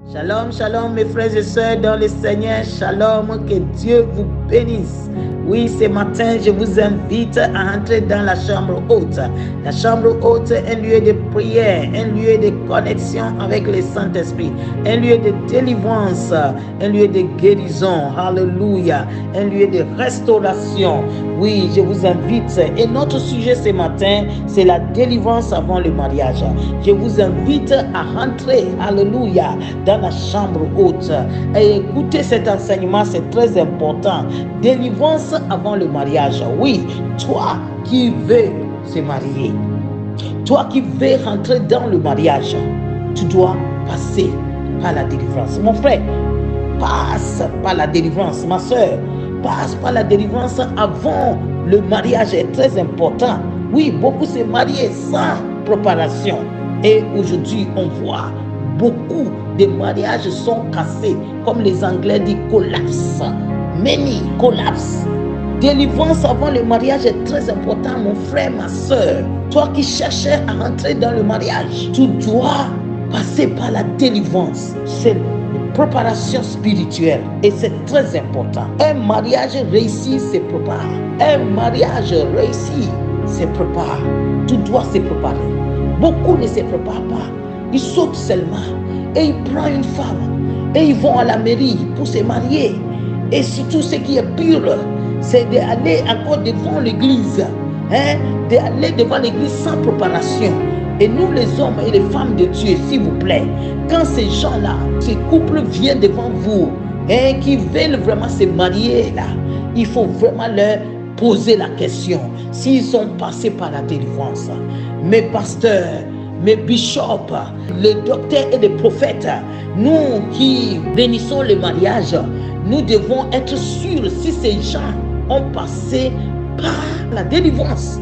Shalom, shalom mes frères et sœurs dans le Seigneur, shalom, que Dieu vous bénisse. Oui, ce matin, je vous invite à entrer dans la chambre haute. La chambre haute est un lieu de prière, un lieu de connexion avec le Saint-Esprit, un lieu de délivrance, un lieu de guérison, alléluia, un lieu de restauration. Oui, je vous invite. Et notre sujet ce matin, c'est la délivrance avant le mariage. Je vous invite à rentrer, alléluia, dans la chambre haute. Et écoutez cet enseignement, c'est très important. Délivrance avant le mariage. Oui, toi qui veux se marier, toi qui veux rentrer dans le mariage, tu dois passer par la délivrance. Mon frère, passe par la délivrance. Ma soeur, passe par la délivrance avant le mariage. Est très important. Oui, beaucoup se marient sans préparation. Et aujourd'hui, on voit beaucoup de mariages sont cassés. Comme les Anglais disent, collapse. Many collapse. Délivrance avant le mariage est très important, mon frère, ma soeur. Toi qui cherchais à entrer dans le mariage, tu dois passer par la délivrance. C'est une préparation spirituelle et c'est très important. Un mariage réussi se prépare. Un mariage réussi se prépare. Tu dois se préparer. Beaucoup ne se préparent pas. Ils sautent seulement et ils prennent une femme et ils vont à la mairie pour se marier. Et surtout, ce qui est pire, c'est d'aller encore devant l'église, d'aller devant l'église sans préparation. Et nous, les hommes et les femmes de Dieu, s'il vous plaît, quand ces gens-là, ces couples viennent devant vous, qui veulent vraiment se marier, là, il faut vraiment leur poser la question s'ils sont passés par la délivrance. Mes pasteurs, mes bishops, les docteurs et les prophètes, nous qui bénissons le mariage, nous devons être sûrs si ces gens ont passé par la délivrance.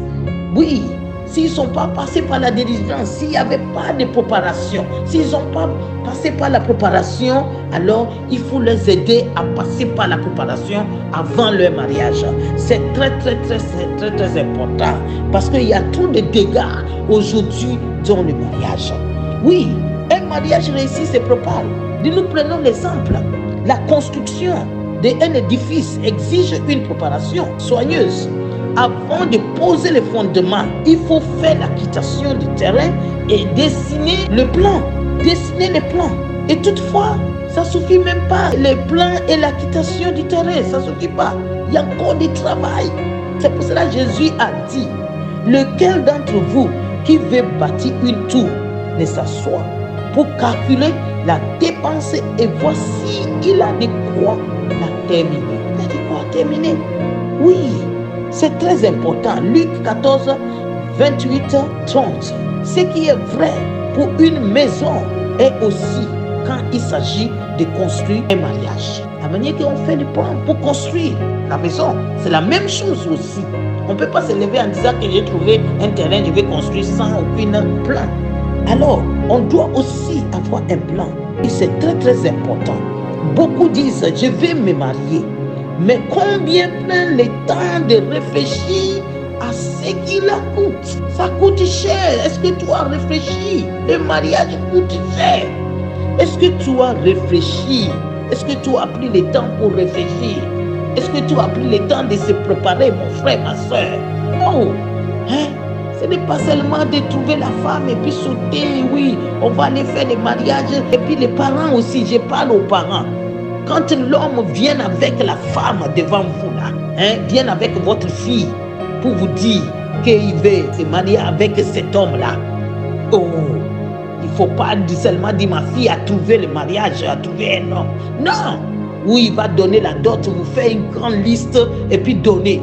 Oui, s'ils ne sont pas passés par la délivrance, s'il n'y avait pas de préparation, s'ils n'ont pas passé par la préparation, alors il faut les aider à passer par la préparation avant leur mariage. C'est très important parce qu'il y a trop de dégâts aujourd'hui dans le mariage. Oui, un mariage réussi se prépare. Nous prenons l'exemple. La construction d'un édifice exige une préparation soigneuse. Avant de poser les fondements, il faut faire l'acquisition du terrain et dessiner le plan. Dessiner les plans. Et toutefois, ça ne suffit même pas. Les plans et l'acquisition du terrain, ça ne suffit pas. Il y a encore du travail. C'est pour cela que Jésus a dit, lequel d'entre vous qui veut bâtir une tour ne s'assoit pour calculer la dépense et voici il a de quoi la terminer. Il a de quoi terminer. Oui, c'est très important. Luc 14, 28, 30. Ce qui est vrai pour une maison est aussi quand il s'agit de construire un mariage. La manière qu'on fait le plan pour construire la maison, c'est la même chose aussi. On ne peut pas se lever en disant que j'ai trouvé un terrain, je vais construire sans aucun plan. Alors, on doit aussi avoir un plan. Et c'est très important. Beaucoup disent, je vais me marier. Mais combien prend le temps de réfléchir à ce qu'il coûte? Ça coûte cher. Est-ce que tu as réfléchi? Le mariage coûte cher. Est-ce que tu as réfléchi? Est-ce que tu as pris le temps pour réfléchir? Est-ce que tu as pris le temps de se préparer, mon frère, ma soeur? Non. Ce n'est pas seulement de trouver la femme et puis sauter, oui, on va aller faire le mariage. Et puis les parents aussi, je parle aux parents. Quand l'homme vient avec la femme devant vous, là, vient avec votre fille pour vous dire qu'il veut se marier avec cet homme-là. Oh, il ne faut pas seulement dire ma fille a trouvé le mariage, a trouvé un homme. Non, oui, il va donner la dot, vous faites une grande liste et puis donner.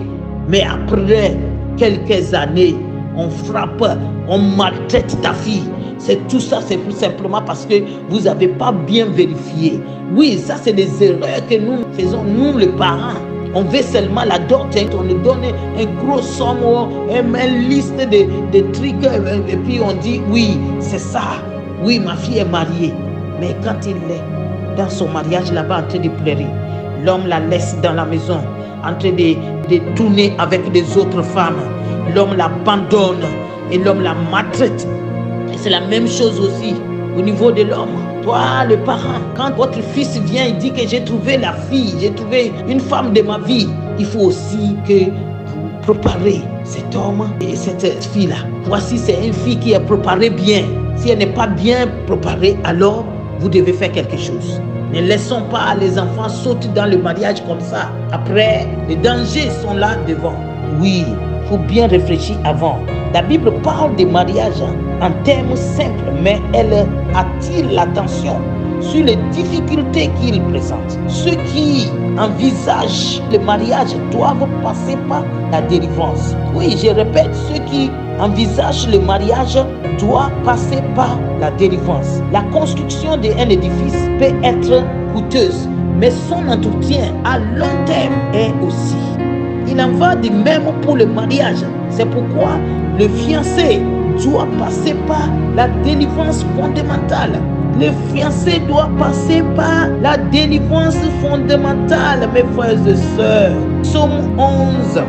Mais après quelques années, on frappe, on maltraite ta fille. C'est tout ça, c'est tout simplement parce que vous n'avez pas bien vérifié. Oui, ça c'est des erreurs que nous faisons, nous les parents. On veut seulement la dot, on nous donne un gros somme, une liste de trucs, et puis on dit, oui, c'est ça. Oui, ma fille est mariée. Mais quand il est dans son mariage là-bas en train de pleurer, l'homme la laisse dans la maison, en train de tourner avec des autres femmes. L'homme l'abandonne et l'homme la maltraite. Et c'est la même chose aussi au niveau de l'homme. Toi, le parent, quand votre fils vient et dit que j'ai trouvé la fille, j'ai trouvé une femme de ma vie, il faut aussi que vous préparez cet homme et cette fille-là. Voici, c'est une fille qui est préparée bien. Si elle n'est pas bien préparée, alors vous devez faire quelque chose. Ne laissons pas les enfants sauter dans le mariage comme ça. Après, les dangers sont là devant. Oui, il faut bien réfléchir avant. La Bible parle des mariages en termes simples, mais elle attire l'attention sur les difficultés qu'il présente. Ceux qui envisagent le mariage doivent passer par la délivrance. Oui, je répète, ceux qui envisagent le mariage doivent passer par la délivrance. La construction d'un édifice peut être coûteuse, mais son entretien à long terme est aussi. Il en va de même pour le mariage. C'est pourquoi le fiancé doit passer par la délivrance fondamentale. Le fiancé doit passer par la délivrance fondamentale, mes frères et sœurs. Psaume 11,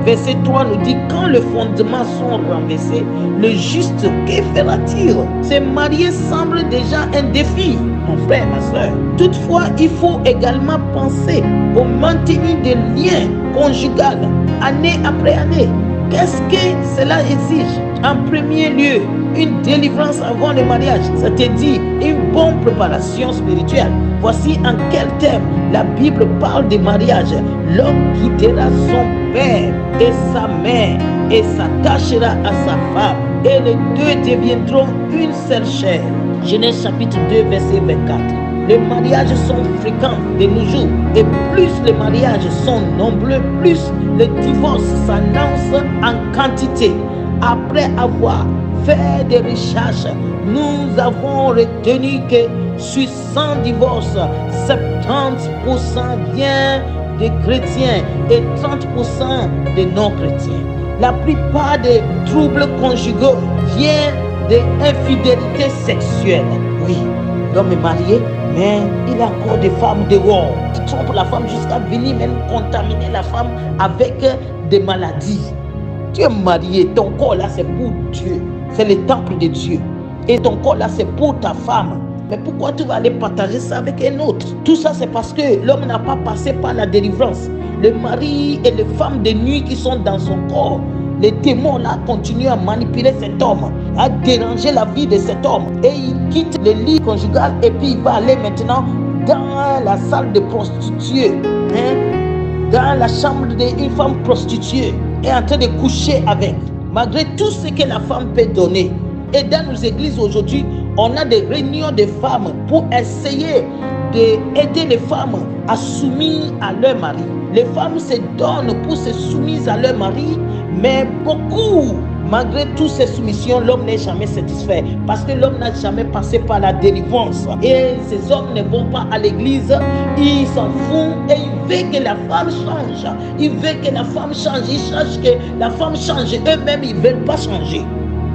verset 3 nous dit: quand les fondements sont renversés, le juste, que fera-t-il? Se marier semble déjà un défi, mon frère, ma soeur. Toutefois, il faut également penser au maintien des liens conjugaux, année après année. Qu'est-ce que cela exige? En premier lieu, une délivrance avant le mariage, ça te dit une bonne préparation spirituelle. Voici en quel terme la Bible parle de mariage. L'homme quittera son père et sa mère et s'attachera à sa femme, et les deux deviendront une seule chair. Genèse chapitre 2, verset 24. Les mariages sont fréquents de nos jours, et plus les mariages sont nombreux, plus les divorces s'annoncent en quantité. Après avoir fait des recherches, nous avons retenu que sur 100 divorces, 70% viennent des chrétiens et 30% des non-chrétiens. La plupart des troubles conjugaux viennent des infidélités sexuelles. Oui, l'homme est marié, mais il a encore des femmes dehors qui trompent la femme jusqu'à venir même contaminer la femme avec des maladies. Tu es marié, ton corps là c'est pour Dieu, c'est le temple de Dieu. Et ton corps là c'est pour ta femme. Mais pourquoi tu vas aller partager ça avec un autre? Tout ça c'est parce que l'homme n'a pas passé par la délivrance. Le mari et les femmes de nuit qui sont dans son corps, les démons là continuent à manipuler cet homme, à déranger la vie de cet homme. Et il quitte le lit conjugal et puis il va aller maintenant dans la salle de prostituée, dans la chambre d'une femme prostituée, et en train de coucher avec, malgré tout ce que la femme peut donner. Et dans nos églises aujourd'hui, on a des réunions de femmes pour essayer d'aider les femmes à soumettre à leur mari. Les femmes se donnent pour se soumettre à leur mari, mais beaucoup, malgré toutes ces soumissions, l'homme n'est jamais satisfait parce que l'homme n'a jamais passé par la délivrance. Et ces hommes ne vont pas à l'église, ils s'en foutent et ils veulent que la femme change. Ils veulent que la femme change, ils cherchent que la femme change. Eux-mêmes, ils ne veulent pas changer.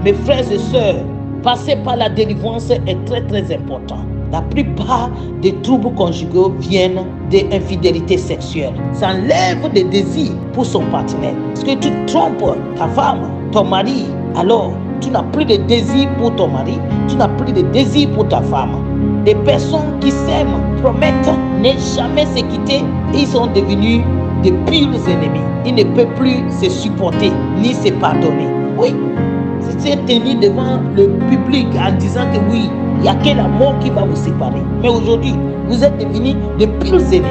Mes frères et sœurs, passer par la délivrance est très très important. La plupart des troubles conjugaux viennent des infidélités sexuelles. Ça enlève des désirs pour son partenaire. Parce que tu trompes ta femme, ton mari, alors tu n'as plus de désir pour ton mari, tu n'as plus de désir pour ta femme. Des personnes qui s'aiment promettent ne jamais se quitter et ils sont devenus de pires ennemis. Ils ne peuvent plus se supporter ni se pardonner. Oui, c'est tenu devant le public en disant que oui, il n'y a que la mort qui va vous séparer. Mais aujourd'hui, vous êtes devenus de pires ennemis.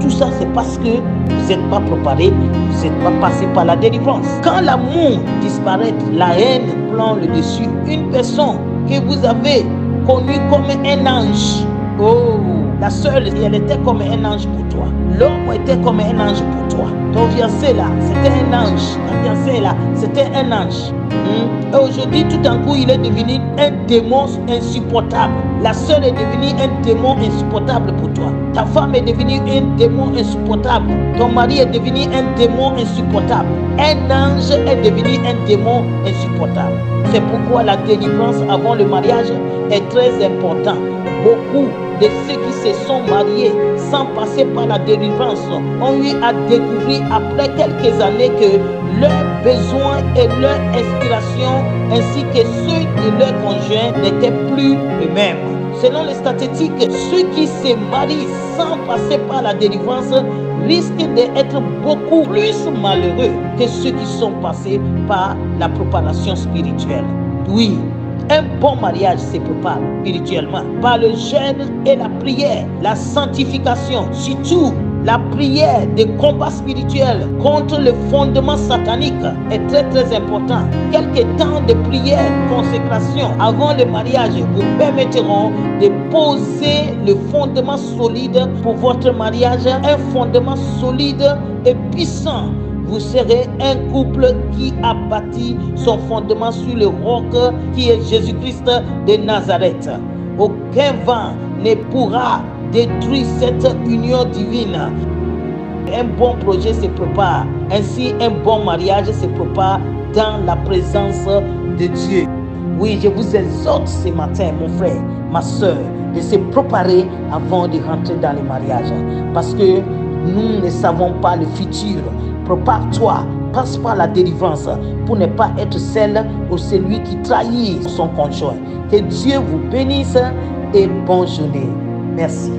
Tout ça, c'est parce que vous n'êtes pas préparés, vous n'êtes pas passé par la délivrance. Quand l'amour disparaît, la haine prend le dessus. Une personne que vous avez connue comme un ange, oh, la sœur, elle était comme un ange pour toi. L'homme était comme un ange pour toi. Ton fiancé là, c'était un ange. Ta fiancée là, c'était un ange. Et aujourd'hui, tout d'un coup, il est devenu un démon insupportable. La sœur est devenue un démon insupportable pour toi. Ta femme est devenue un démon insupportable. Ton mari est devenu un démon insupportable. Un ange est devenu un démon insupportable. C'est pourquoi la délivrance avant le mariage est très importante. Beaucoup de ceux qui se sont mariés sans passer par la délivrance ont eu à découvrir après quelques années que leurs besoins et leur inspiration ainsi que ceux de leurs conjoints n'étaient plus les mêmes. Selon les statistiques, ceux qui se marient sans passer par la délivrance risquent d'être beaucoup plus malheureux que ceux qui sont passés par la préparation spirituelle. Oui, un bon mariage se prépare spirituellement par le jeûne et la prière, la sanctification, surtout la prière de combat spirituel contre le fondement satanique est très important. Quelques temps de prière, consécration avant le mariage vous permettront de poser le fondement solide pour votre mariage, un fondement solide et puissant. Vous serez un couple qui a bâti son fondement sur le roc qui est Jésus-Christ de Nazareth. Aucun vent ne pourra détruire cette union divine. Un bon projet se prépare, ainsi un bon mariage se prépare dans la présence de Dieu. Oui, je vous exhorte ce matin, mon frère, ma soeur, de se préparer avant de rentrer dans le mariage. Parce que nous ne savons pas le futur. Prépare-toi, passe par la délivrance pour ne pas être celle ou celui qui trahit son conjoint. Que Dieu vous bénisse et bonne journée. Merci.